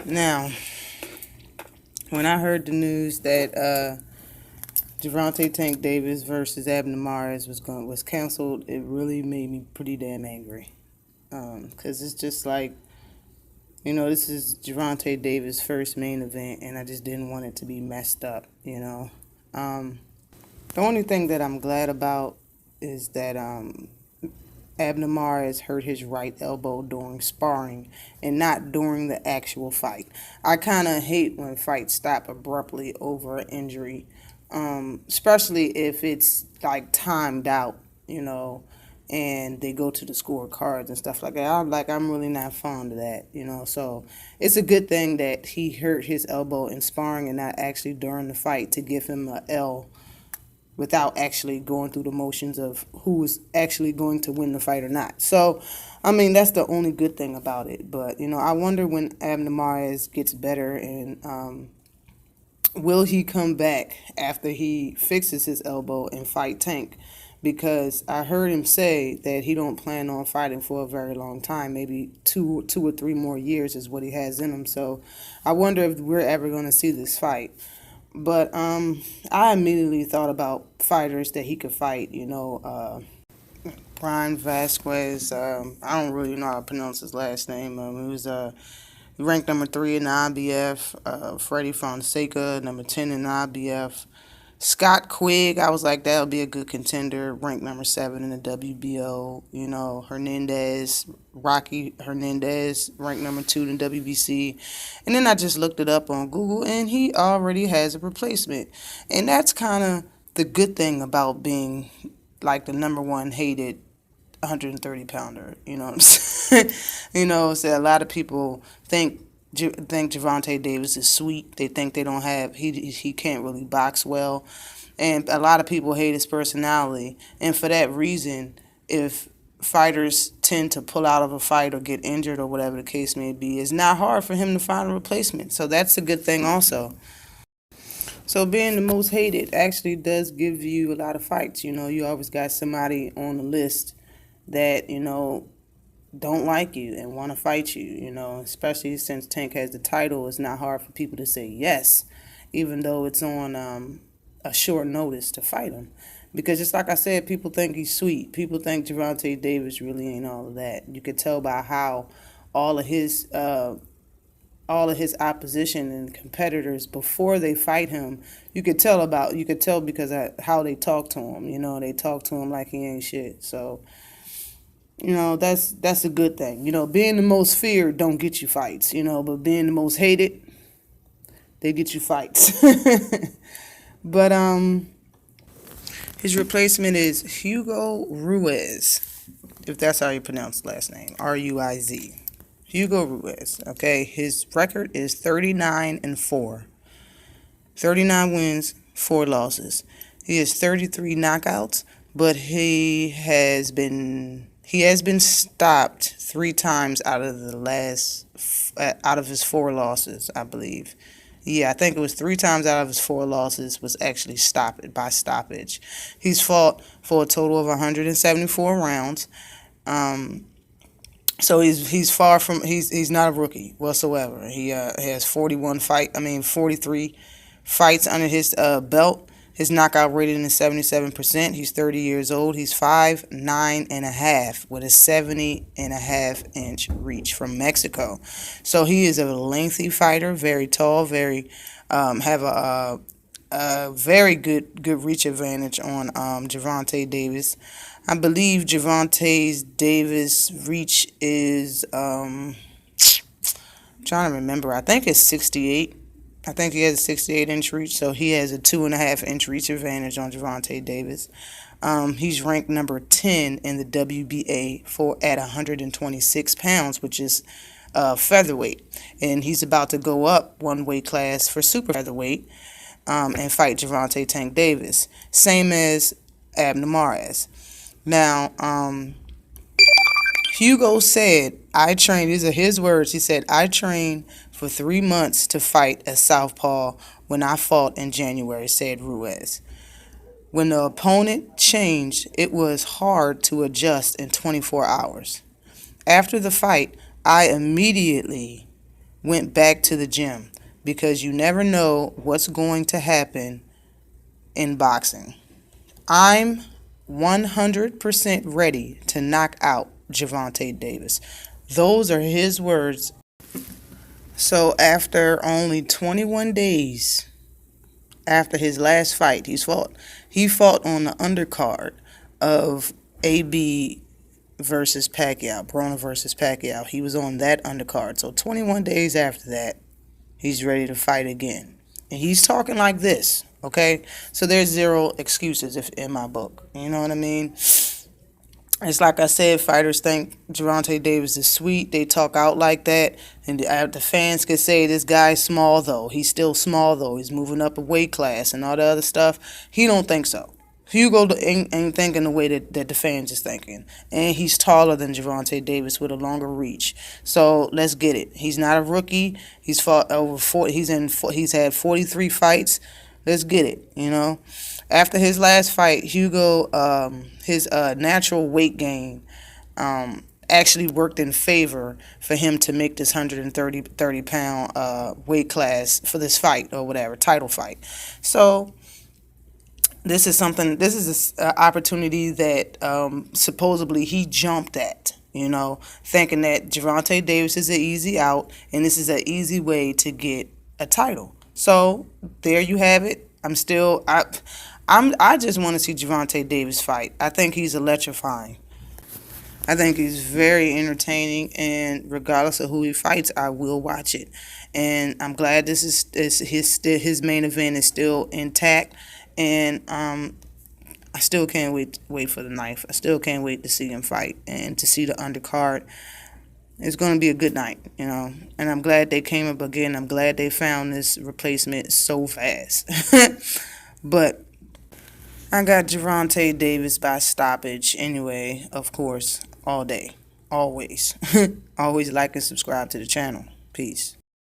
Now, when I heard the news that Gervonta Tank Davis versus Abner Mares was canceled, it really made me pretty damn angry. Because it's just like, this is Gervonta Davis' first main event, and I just didn't want it to be messed up. Um, the only thing that I'm glad about is that Abner Mares hurt his right elbow during sparring and not during the actual fight. I kind of hate when fights stop abruptly over an injury, especially if it's like timed out, and they go to the scorecards and stuff like that. I'm really not fond of that. So it's a good thing that he hurt his elbow in sparring and not actually during the fight to give him a L without actually going through the motions of who is actually going to win the fight or not. So, I mean, that's the only good thing about it. But, I wonder when Abner Mares gets better and will he come back after he fixes his elbow and fight Tank? Because I heard him say that he don't plan on fighting for a very long time. Maybe two or three more years is what he has in him. So I wonder if we're ever going to see this fight. But I immediately thought about fighters that he could fight. Brian Vasquez. I don't really know how to pronounce his last name. He was ranked number 3 in the IBF. Freddie Fonseca, number 10 in the IBF. Scott Quigg, I was like, that'll be a good contender. Ranked number 7 in the WBO. Hernandez, Rocky Hernandez, ranked number 2 in the WBC. And then I just looked it up on Google, and he already has a replacement. And that's kind of the good thing about being like the number one hated 130 pounder. You know what I'm saying? So a lot of people think Gervonta Davis is sweet. They think they don't have he can't really box well, and a lot of people hate his personality. And for that reason, if fighters tend to pull out of a fight or get injured or whatever the case may be, it's not hard for him to find a replacement. So that's a good thing also. So being the most hated actually does give you a lot of fights. You always got somebody on the list that don't like you and want to fight you. Especially since Tank has the title, it's not hard for people to say yes, even though it's on a short notice to fight him. Because just like I said, people think he's sweet. People think Gervonta Davis really ain't all of that. You could tell by how all of his opposition and competitors before they fight him, you could tell because of how they talk to him. They talk to him like he ain't shit. So that's a good thing. Being the most feared don't get you fights, but being the most hated, they get you fights. But his replacement is Hugo Ruiz, if that's how you pronounce the last name. Ruiz. Hugo Ruiz. Okay, his record is 39-4. 39 wins, 4 losses. He has 33 knockouts, but he has been stopped 3 times out of his 4 losses, I believe. Yeah, I think it was 3 times out of his 4 losses was actually stopped by stoppage. He's fought for a total of 174 rounds. So he's far from he's not a rookie whatsoever. He has 43 fights under his belt. His knockout rating is 77%. He's 30 years old. He's 5'9.5" with a 70.5-inch reach from Mexico. So he is a lengthy fighter, very tall, very have a very good reach advantage on Gervonta Davis. I believe Gervonta Davis' reach is I'm trying to remember. I think it's 68. I think he has a 68-inch reach, so he has a 2.5-inch reach advantage on Gervonta Davis. He's ranked number 10 in the WBA at 126 pounds, which is featherweight. And he's about to go up one weight class for super featherweight and fight Gervonta Tank Davis, same as Abner Mares. Now, Hugo said, these are his words, he said, I trained for 3 months to fight a southpaw when I fought in January, said Ruiz. When the opponent changed, it was hard to adjust in 24 hours. After the fight, I immediately went back to the gym, because you never know what's going to happen in boxing. I'm 100% ready to knock out Gervonta Davis. Those are his words. So after only 21 days after his last fight, he fought on the undercard of AB versus Pacquiao, Broner versus Pacquiao. He was on that undercard. So 21 days after that, he's ready to fight again. And he's talking like this, okay? So there's zero excuses in my book. You know what I mean? It's like I said, fighters think Gervonta Davis is sweet. They talk out like that. And the fans could say, this guy's small, though. He's still small, though. He's moving up a weight class and all the other stuff. He don't think so. Hugo ain't thinking the way that the fans is thinking. And he's taller than Gervonta Davis with a longer reach. So let's get it. He's not a rookie. He's fought over 40. He's had 43 fights. Let's get it, you know. After his last fight, Hugo, his natural weight gain actually worked in favor for him to make this 130-pound weight class for this fight or whatever, title fight. So this is an opportunity that supposedly he jumped at, you know, thinking that Gervonta Davis is an easy out and this is an easy way to get a title. So there you have it. I just want to see Gervonta Davis fight. I think he's electrifying. I think he's very entertaining, and regardless of who he fights, I will watch it. And I'm glad his main event is still intact, and I still can't wait for the knife. I still can't wait to see him fight and to see the undercard. It's going to be a good night, you know. And I'm glad they came up again. I'm glad they found this replacement so fast. But I got Gervonta Davis by stoppage anyway, of course, all day, always. Always like and subscribe to the channel. Peace.